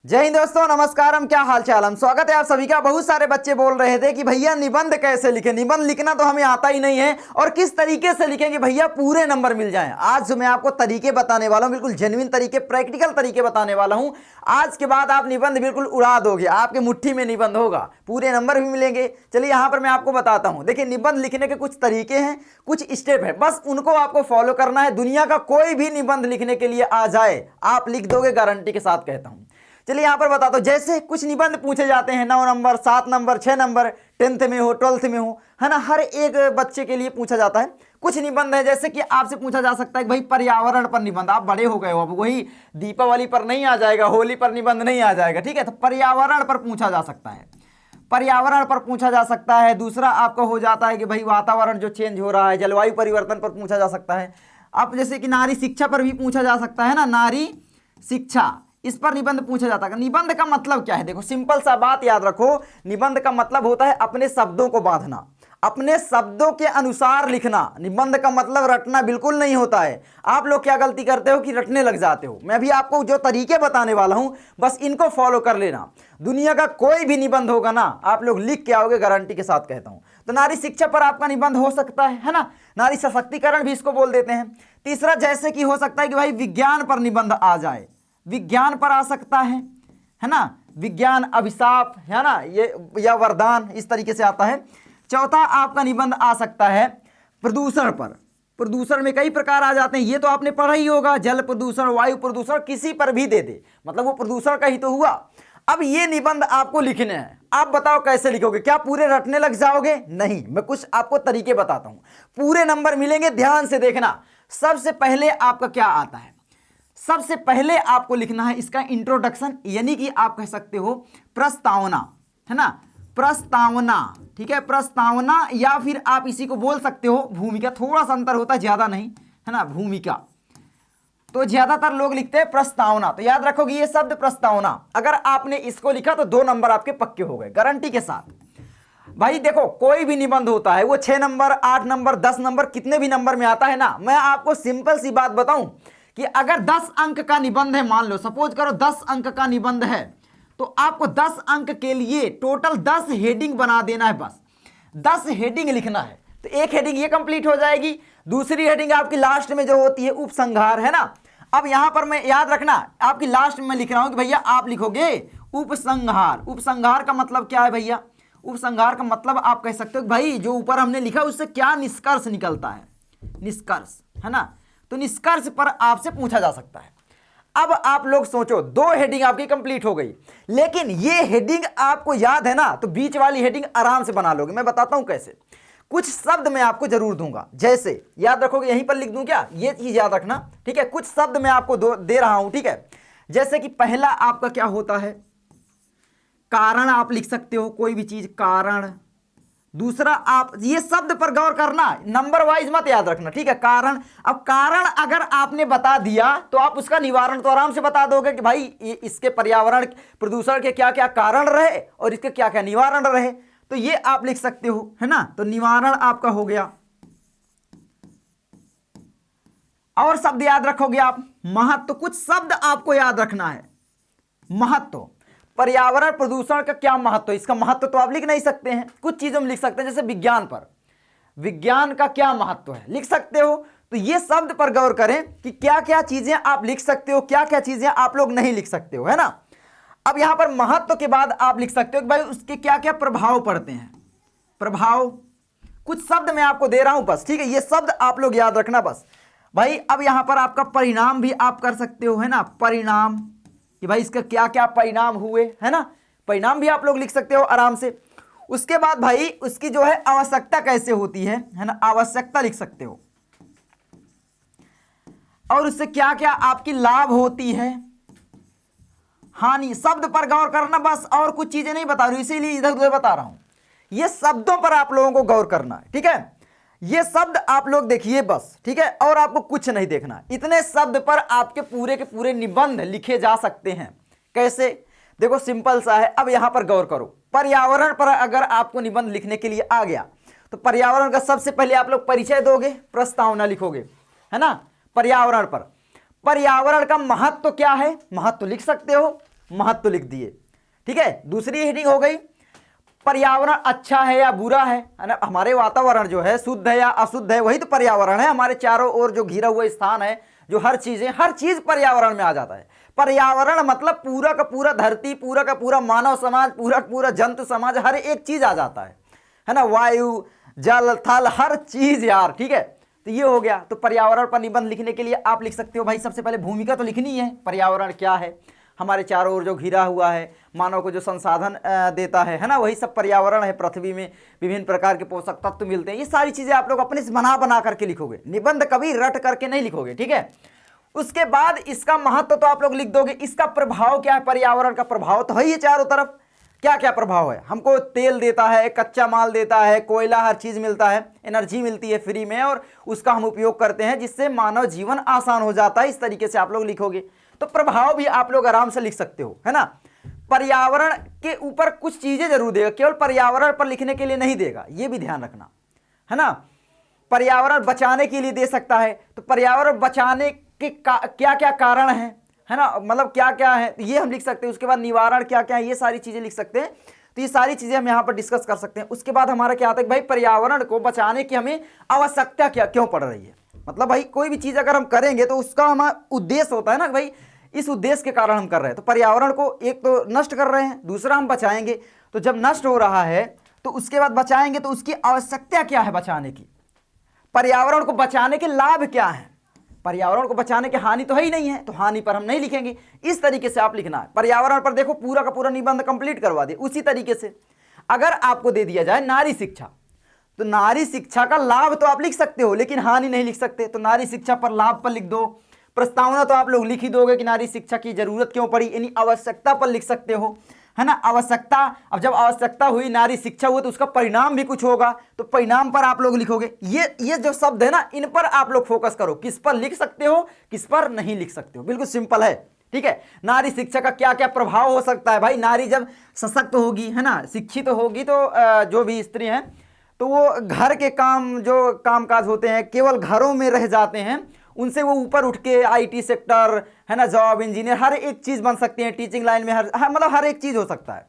जय हिंद दोस्तों, नमस्कार। हम क्या हाल चाल, हम स्वागत है आप सभी का। बहुत सारे बच्चे बोल रहे थे कि भैया निबंध कैसे लिखें, निबंध लिखना तो हमें आता ही नहीं है और किस तरीके से लिखेंगे भैया पूरे नंबर मिल जाएं। आज मैं आपको तरीके बताने वाला हूं, बिल्कुल जेन्युइन तरीके, प्रैक्टिकल तरीके बताने वाला हूं। आज के बाद आप निबंध बिल्कुल उड़ा दोगे, आपके मुट्ठी में निबंध होगा, पूरे नंबर भी मिलेंगे। चलिए यहाँ पर मैं आपको बताता हूँ। देखिए, निबंध लिखने के कुछ तरीके हैं, कुछ स्टेप है, बस उनको आपको फॉलो करना है। दुनिया का कोई भी निबंध लिखने के लिए आ जाए, आप लिख दोगे, गारंटी के साथ कहता हूँ। चलिए यहाँ पर बताता हूँ। जैसे कुछ निबंध पूछे जाते हैं 9 नंबर, 7 नंबर, 6 नंबर, 10th में हो, 12th में हो, है ना, हर एक बच्चे के लिए पूछा जाता है। कुछ निबंध है जैसे कि आपसे पूछा जा सकता है कि भाई पर्यावरण पर निबंध, आप बड़े हो गए हो, अब वही दीपावली पर नहीं आ जाएगा, होली पर निबंध नहीं आ जाएगा, ठीक है। तो पर्यावरण पर पूछा जा सकता है, पर्यावरण पर पूछा जा सकता है। दूसरा आपका हो जाता है कि भाई वातावरण जो चेंज हो रहा है, जलवायु परिवर्तन पर पूछा जा सकता है। अब जैसे कि नारी शिक्षा पर भी पूछा जा सकता है ना, नारी शिक्षा, इस पर निबंध पूछा जाता है। निबंध का मतलब क्या है? देखो, सिंपल सा बात याद रखो। निबंध का मतलब होता है अपने शब्दों को बांधना, अपने शब्दों के अनुसार लिखना। निबंध का मतलब रटना बिल्कुल नहीं होता है। आप लोग क्या गलती करते हो कि रटने लग जाते हो। मैं भी आपको जो तरीके बताने वाला हूं, बस इनको फॉलो कर लेना। दुनिया का कोई भी निबंध होगा ना, आप लोग लिख के आओगे, गारंटी के साथ कहता हूं। तो नारी शिक्षा पर आपका निबंध हो सकता है ना, नारी सशक्तिकरण भी इसको बोल देते हैं। तीसरा जैसे कि हो सकता है कि भाई विज्ञान पर निबंध आ जाए, विज्ञान पर आ सकता है ना, विज्ञान अभिशाप, है ना, ये या वरदान, इस तरीके से आता है। चौथा आपका निबंध आ सकता है प्रदूषण पर। प्रदूषण में कई प्रकार आ जाते हैं, ये तो आपने पढ़ा ही होगा, जल प्रदूषण, वायु प्रदूषण, किसी पर भी दे दे, मतलब वो प्रदूषण का ही तो हुआ। अब ये निबंध आपको लिखने हैं। आप बताओ कैसे लिखोगे? क्या पूरे रटने लग जाओगे? नहीं, मैं कुछ आपको तरीके बताता हूं, पूरे नंबर मिलेंगे, ध्यान से देखना। सबसे पहले आपका क्या आता है? सबसे पहले आपको लिखना है इसका इंट्रोडक्शन, यानी कि आप कह सकते हो प्रस्तावना, है ना, प्रस्तावना, ठीक है, प्रस्तावना, या फिर आप इसी को बोल सकते हो भूमिका। थोड़ा सा अंतर होता है, ज्यादा नहीं, है ना, भूमिका। तो ज्यादातर लोग लिखते हैं प्रस्तावना। तो याद रखोगे ये शब्द प्रस्तावना, अगर आपने इसको लिखा तो 2 नंबर आपके पक्के हो गए, गारंटी के साथ। भाई देखो, कोई भी निबंध होता है वो 6 नंबर, 8 नंबर, 10 नंबर, कितने भी नंबर में आता है ना। मैं आपको सिंपल सी बात बताऊं कि अगर 10 अंक का निबंध है, मान लो सपोज करो 10 अंक का निबंध है, तो आपको 10 अंक के लिए टोटल 10 हेडिंग बना देना है, बस 10 हेडिंग लिखना है। तो एक हेडिंग ये कंप्लीट हो जाएगी। दूसरी हेडिंग आपकी लास्ट में जो होती है उपसंहार, है ना। अब यहां पर मैं, याद रखना, आपकी लास्ट में मैं लिख रहा हूं कि भैया आप लिखोगे उपसंहार। उपसंहार का मतलब क्या है भैया? उपसंहार का मतलब आप कह सकते हो कि भाई जो ऊपर हमने लिखा उससे क्या निष्कर्ष निकलता है, निष्कर्ष, है ना। तो निष्कर्ष पर आपसे पूछा जा सकता है। अब आप लोग सोचो, 2 हेडिंग आपकी कंप्लीट हो गई, लेकिन ये हेडिंग आपको याद है ना, तो बीच वाली हेडिंग आराम से बना लोगे। मैं बताता हूं कैसे। कुछ शब्द मैं आपको जरूर दूंगा, जैसे याद रखोगे, यहीं पर लिख दूं क्या, ये चीज याद रखना, ठीक है। कुछ शब्द मैं आपको दे रहा हूं, ठीक है। जैसे कि पहला आपका क्या होता है, कारण, आप लिख सकते हो कोई भी चीज, कारण। दूसरा, आप ये शब्द पर गौर करना, नंबर वाइज मत याद रखना, ठीक है। कारण, अब कारण अगर आपने बता दिया तो आप उसका निवारण तो आराम से बता दोगे कि भाई इसके पर्यावरण प्रदूषण के क्या क्या कारण रहे और इसके क्या क्या निवारण रहे, तो ये आप लिख सकते हो, है ना। तो निवारण आपका हो गया। और शब्द याद रखोगे आप, महत्व, कुछ शब्द आपको याद रखना है। महत्व, पर्यावरण प्रदूषण का क्या महत्व है, इसका महत्व तो आप लिख नहीं सकते हैं, कुछ चीजों में लिख सकते हैं। जैसे विज्ञान पर, विज्ञान का क्या महत्व है, लिख सकते हो। तो ये शब्द पर गौर करें कि क्या क्या चीजें आप लिख सकते हो, क्या क्या चीजें आप लोग नहीं लिख सकते हो, है ना। अब यहां पर महत्व के बाद आप लिख सकते हो कि भाई उसके क्या क्या प्रभाव पड़ते हैं, प्रभाव। कुछ शब्द मैं आपको दे रहा हूं बस, ठीक है, ये शब्द आप लोग याद रखना बस भाई। अब यहां पर आपका परिणाम भी आप कर सकते हो, है ना, परिणाम, कि भाई इसका क्या क्या परिणाम हुए, है ना, परिणाम भी आप लोग लिख सकते हो आराम से। उसके बाद भाई उसकी जो है आवश्यकता कैसे होती है ना, आवश्यकता लिख सकते हो। और उससे क्या क्या आपकी लाभ होती है, हानि। शब्द पर गौर करना बस, और कुछ चीजें नहीं बता रही हूं, इसीलिए इधर उधर बता रहा हूं। ये शब्दों पर आप लोगों को गौर करना है, ठीक है। ये शब्द आप लोग देखिए बस, ठीक है, और आपको कुछ नहीं देखना। इतने शब्द पर आपके पूरे के पूरे निबंध लिखे जा सकते हैं। कैसे? देखो, सिंपल सा है। अब यहां पर गौर करो, पर्यावरण पर अगर आपको निबंध लिखने के लिए आ गया तो पर्यावरण का सबसे पहले आप लोग परिचय दोगे, प्रस्तावना लिखोगे, है ना। पर्यावरण पर, पर्यावरण का महत्व क्या है, महत्व लिख सकते हो। महत्व लिख दिए। ठीक है, दूसरी हेडिंग हो गई पर्यावरण अच्छा है या बुरा है ना। हमारे वातावरण जो है शुद्ध है या अशुद्ध है, वही तो पर्यावरण है। हमारे चारों ओर जो घिरा हुआ स्थान है, जो हर चीज पर्यावरण में आ जाता है। पर्यावरण मतलब पूरा का पूरा धरती, पूरा का पूरा मानव समाज, पूरा का पूरा जंतु समाज, हर एक चीज आ जाता है ना। वायु, जल, थल, हर चीज यार। ठीक है, तो ये हो गया। तो पर्यावरण पर निबंध लिखने के लिए आप लिख सकते हो भाई, सबसे पहले भूमिका तो लिखनी है। पर्यावरण क्या है, हमारे चारों ओर जो घिरा हुआ है, मानव को जो संसाधन देता है ना, वही सब पर्यावरण है। पृथ्वी में विभिन्न प्रकार के पोषक तत्व मिलते हैं। ये सारी चीजें आप लोग अपने से बना करके लिखोगे, निबंध कभी रट करके नहीं लिखोगे। ठीक है, उसके बाद इसका महत्व तो आप लोग लिख दोगे। इसका प्रभाव क्या है, पर्यावरण का प्रभाव तो है ही चारों तरफ। क्या क्या प्रभाव है, हमको तेल देता है, कच्चा माल देता है, कोयला, हर चीज मिलता है, एनर्जी मिलती है फ्री में, और उसका हम उपयोग करते हैं, जिससे मानव जीवन आसान हो जाता है। इस तरीके से आप लोग लिखोगे तो प्रभाव भी आप लोग आराम से लिख सकते हो, है ना। पर्यावरण के ऊपर कुछ चीजें जरूर देगा, केवल पर्यावरण पर लिखने के लिए नहीं देगा, ये भी ध्यान रखना, है ना। पर्यावरण बचाने के लिए दे सकता है, तो पर्यावरण बचाने के क्या क्या कारण है ना, मतलब क्या क्या है ये हम लिख सकते हैं। उसके बाद निवारण क्या क्या है, ये सारी चीजें लिख सकते हैं। तो ये सारी चीजें हम यहाँ पर डिस्कस कर सकते हैं। उसके बाद हमारा क्या आता है कि भाई पर्यावरण को बचाने की हमें आवश्यकता क्या क्यों पड़ रही है। मतलब भाई कोई भी चीज अगर हम करेंगे तो उसका हमारा उद्देश्य होता है ना, भाई इस उद्देश्य के कारण हम कर रहे हैं। तो पर्यावरण को एक तो नष्ट कर रहे हैं, दूसरा हम बचाएंगे। तो जब नष्ट हो रहा है तो उसके बाद बचाएंगे, तो उसकी आवश्यकता क्या है बचाने की, पर्यावरण को बचाने के लाभ क्या है। पर्यावरण को बचाने की हानि तो है ही नहीं है, तो हानि पर हम नहीं लिखेंगे। इस तरीके से आप लिखना है। पर्यावरण पर देखो पूरा का पूरा निबंध कंप्लीट करवा दिए। उसी तरीके से अगर आपको दे दिया जाए नारी शिक्षा, तो नारी शिक्षा का लाभ तो आप लिख सकते हो, लेकिन हानि नहीं लिख सकते। तो नारी शिक्षा पर लाभ पर लिख दो। प्रस्तावना तो आप लोग लिख ही दोगे कि नारी शिक्षा की जरूरत क्यों पड़ी, यानी आवश्यकता पर लिख सकते हो, है ना। आवश्यकता, अब जब आवश्यकता हुई, नारी शिक्षा हुई, तो उसका परिणाम भी कुछ होगा, तो परिणाम पर आप लोग लिखोगे। ये जो शब्द है ना, इन पर आप लोग फोकस करो, किस पर लिख सकते हो, किस पर नहीं लिख सकते हो। बिल्कुल सिंपल है। ठीक है, नारी शिक्षा का क्या क्या प्रभाव हो सकता है। भाई नारी जब सशक्त होगी, है ना, शिक्षित होगी, तो जो भी स्त्री है तो वो घर के काम, जो कामकाज होते हैं केवल घरों में रह जाते हैं, उनसे वो ऊपर उठ के आईटी सेक्टर, है ना, जॉब, इंजीनियर, हर एक चीज बन सकती है। टीचिंग लाइन में मतलब हर एक चीज हो सकता है।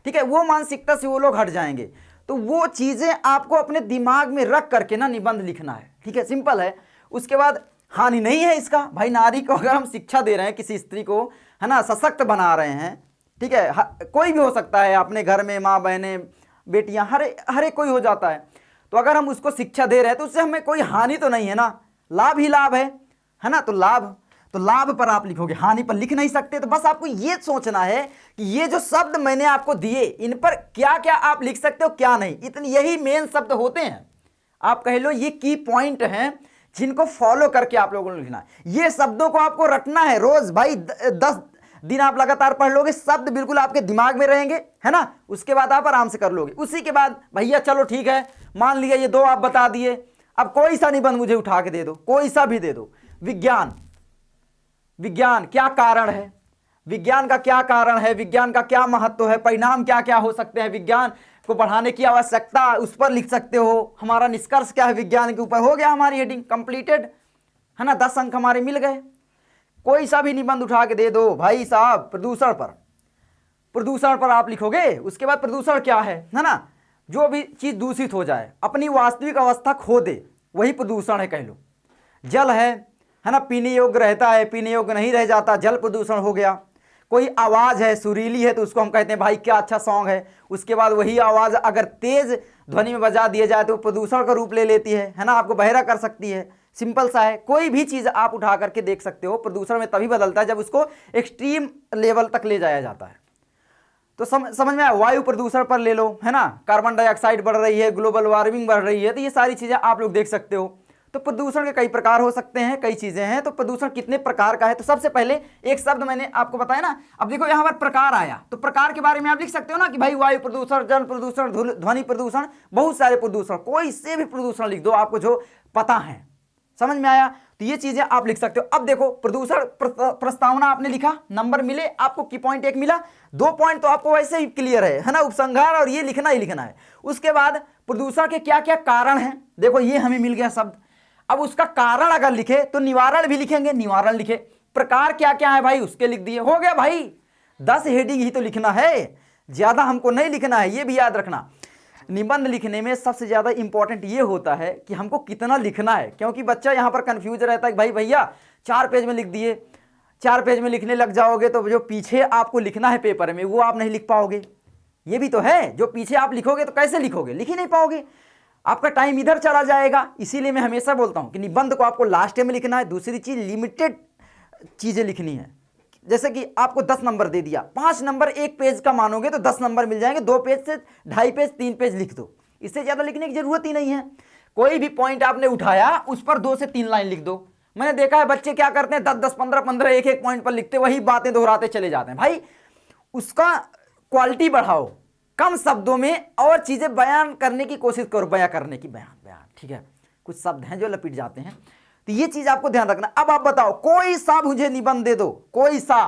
ठीक है, वो मानसिकता से वो लोग हट जाएंगे। तो वो चीजें आपको अपने दिमाग में रख करके ना निबंध लिखना है। ठीक है, सिंपल है। उसके बाद हानि नहीं है इसका। भाई नारी को अगर हम शिक्षा दे रहे हैं, किसी स्त्री को, है ना, सशक्त बना रहे हैं, ठीक है, कोई भी हो सकता है, अपने घर में माँ, बहनें, बेटियां, हर एक कोई हो जाता है। तो अगर हम उसको शिक्षा दे रहे हैं तो उससे हमें कोई हानि तो नहीं है ना, लाभ ही लाभ है ना। तो लाभ पर आप लिखोगे, हानि पर लिख नहीं सकते। तो बस आपको ये सोचना है कि ये जो शब्द मैंने आपको दिए, इन पर क्या क्या आप लिख सकते हो, क्या नहीं। इतने यही मेन शब्द होते हैं, आप कह लो ये की पॉइंट हैं जिनको फॉलो करके आप लोगों ने लिखना है। ये शब्दों को आपको रटना है रोज। भाई 10 दिन आप लगातार पढ़ लोगे, शब्द बिल्कुल आपके दिमाग में रहेंगे, है ना। उसके बाद आप आराम से कर लोगे। उसी के बाद भैया चलो ठीक है, मान लिया ये 2 आप बता दिए, अब कोई सा निबंध मुझे उठा के दे दो, कोई सा भी दे दो। विज्ञान क्या कारण है, विज्ञान का क्या कारण है, विज्ञान का क्या महत्व है, परिणाम क्या क्या हो सकते हैं, विज्ञान को बढ़ाने की आवश्यकता, उस पर लिख सकते हो। हमारा निष्कर्ष क्या है विज्ञान के ऊपर, हो गया हमारी हेडिंग कंप्लीटेड, है ना। 10 अंक हमारे मिल गए। कोई सा भी निबंध उठा के दे दो भाई साहब। प्रदूषण पर आप लिखोगे। उसके बाद प्रदूषण क्या है ना, जो भी चीज दूषित हो जाए, अपनी वास्तविक अवस्था खो दे, वही प्रदूषण है, कह लो। जल है ना, पीने योग्य रहता है, पीने योग्य नहीं रह जाता, जल प्रदूषण हो गया। कोई आवाज है, सुरीली है, तो उसको हम कहते हैं भाई क्या अच्छा सॉन्ग है। उसके बाद वही आवाज अगर तेज ध्वनि में बजा दिया जाए तो प्रदूषण का रूप ले लेती है ना, आपको बहरा कर सकती है। सिंपल सा है, कोई भी चीज आप उठा करके देख सकते हो। प्रदूषण में तभी बदलता है जब उसको एक्सट्रीम लेवल तक ले जाया जाता है। तो समझ में आया। वायु प्रदूषण पर ले लो, है ना, कार्बन डाइऑक्साइड बढ़ रही है, ग्लोबल वार्मिंग बढ़ रही है, तो ये सारी चीजें आप लोग देख सकते हो। तो प्रदूषण के कई प्रकार हो सकते हैं, कई चीजें हैं। तो प्रदूषण कितने प्रकार का है, तो सबसे पहले एक शब्द मैंने आपको बताया ना। अब देखो यहाँ पर प्रकार आया, तो प्रकार के बारे में आप लिख सकते हो ना कि भाई वायु प्रदूषण, जल प्रदूषण, ध्वनि प्रदूषण, बहुत सारे प्रदूषण, कोई से भी प्रदूषण लिख दो आपको जो पता है। समझ में आया। तो ये चीजें आप लिख सकते हो। अब देखो प्रदूषण प्रस्तावना आपने लिखा, नंबर मिले आपको, की पॉइंट 1 मिला, 2 पॉइंट तो आपको वैसे ही क्लियर है ना, उपसंहार और ये लिखना ही लिखना है। उसके बाद प्रदूषण के क्या क्या कारण हैं, देखो ये हमें मिल गया शब्द। अब उसका कारण अगर लिखे तो निवारण भी लिखेंगे, निवारण लिखे। प्रकार क्या क्या है भाई उसके लिख दिए, हो गया भाई। 10 हेडिंग ही तो लिखना है, ज्यादा हमको नहीं लिखना है, ये भी याद रखना। निबंध लिखने में सबसे ज्यादा इंपॉर्टेंट ये होता है कि हमको कितना लिखना है, क्योंकि बच्चा यहां पर कंफ्यूज रहता है कि भाई भैया 4 पेज में लिख दिए, 4 पेज में लिखने लग जाओगे तो जो पीछे आपको लिखना है पेपर में वो आप नहीं लिख पाओगे। ये भी तो है, जो पीछे आप लिखोगे तो कैसे लिखोगे, लिख ही नहीं पाओगे, आपका टाइम इधर चला जाएगा। इसीलिए मैं हमेशा बोलता हूं कि निबंध को आपको लास्ट में लिखना है। दूसरी चीज, लिमिटेड चीजें लिखनी है। जैसे कि आपको 10 नंबर दे दिया, 5 नंबर एक पेज का मानोगे तो 10 नंबर मिल जाएंगे, 2 पेज से 2.5 पेज 3 पेज लिख दो, इससे ज्यादा लिखने की जरूरत ही नहीं है। कोई भी पॉइंट आपने उठाया उस पर 2 से 3 लाइन लिख दो। मैंने देखा है बच्चे क्या करते हैं, 10-10, 15-15 एक पॉइंट पर लिखते, वही बातें दोहराते चले जाते हैं। भाई उसका क्वालिटी बढ़ाओ, कम शब्दों में और चीजें बयान करने की कोशिश करो, बयां करने की, बयान, ठीक है। कुछ शब्द हैं जो लपिट जाते हैं, तो ये चीज आपको ध्यान रखना। अब आप बताओ, कोई सा मुझे निबंध दे दो, कोई सा,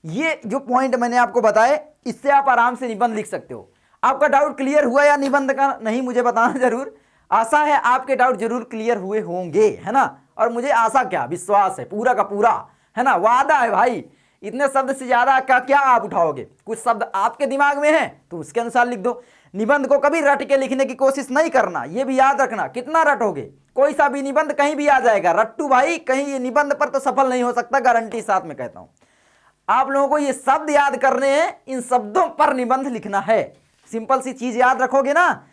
ये जो पॉइंट मैंने आपको बताए इससे आप आराम से निबंध लिख सकते हो। आपका डाउट क्लियर हुआ या निबंध का, नहीं मुझे बताना जरूर। आशा है आपके डाउट जरूर क्लियर हुए होंगे, है ना। और मुझे आशा क्या, विश्वास है पूरा का पूरा, है ना, वादा है भाई। इतने शब्द से ज्यादा का क्या आप उठाओगे, कुछ शब्द आपके दिमाग में है तो उसके अनुसार लिख दो। निबंध को कभी रट के लिखने की कोशिश नहीं करना, ये भी याद रखना। कितना रटोगे, कोई सा भी निबंध कहीं भी आ जाएगा। रट्टू भाई कहीं ये निबंध पर तो सफल नहीं हो सकता, गारंटी साथ में कहता हूं। आप लोगों को ये शब्द याद करने हैं, इन शब्दों पर निबंध लिखना है। सिंपल सी चीज याद रखोगे ना,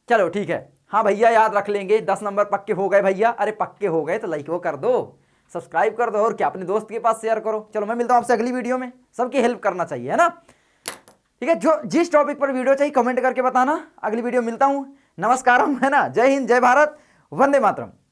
चलो ठीक है। हाँ भैया याद रख लेंगे, 10 नंबर पक्के हो गए भैया। अरे पक्के हो गए तो लाइक वो कर दो, सब्सक्राइब कर दो, और क्या अपने दोस्त के पास शेयर करो। चलो मैं मिलता हूं आपसे अगली वीडियो में, सबकी हेल्प करना चाहिए, है ना। ठीक है, जो जिस टॉपिक पर वीडियो चाहिए कमेंट करके बताना, अगली वीडियो मिलता हूं। नमस्कारम, है ना। जय हिंद, जय भारत, वंदे मातरम।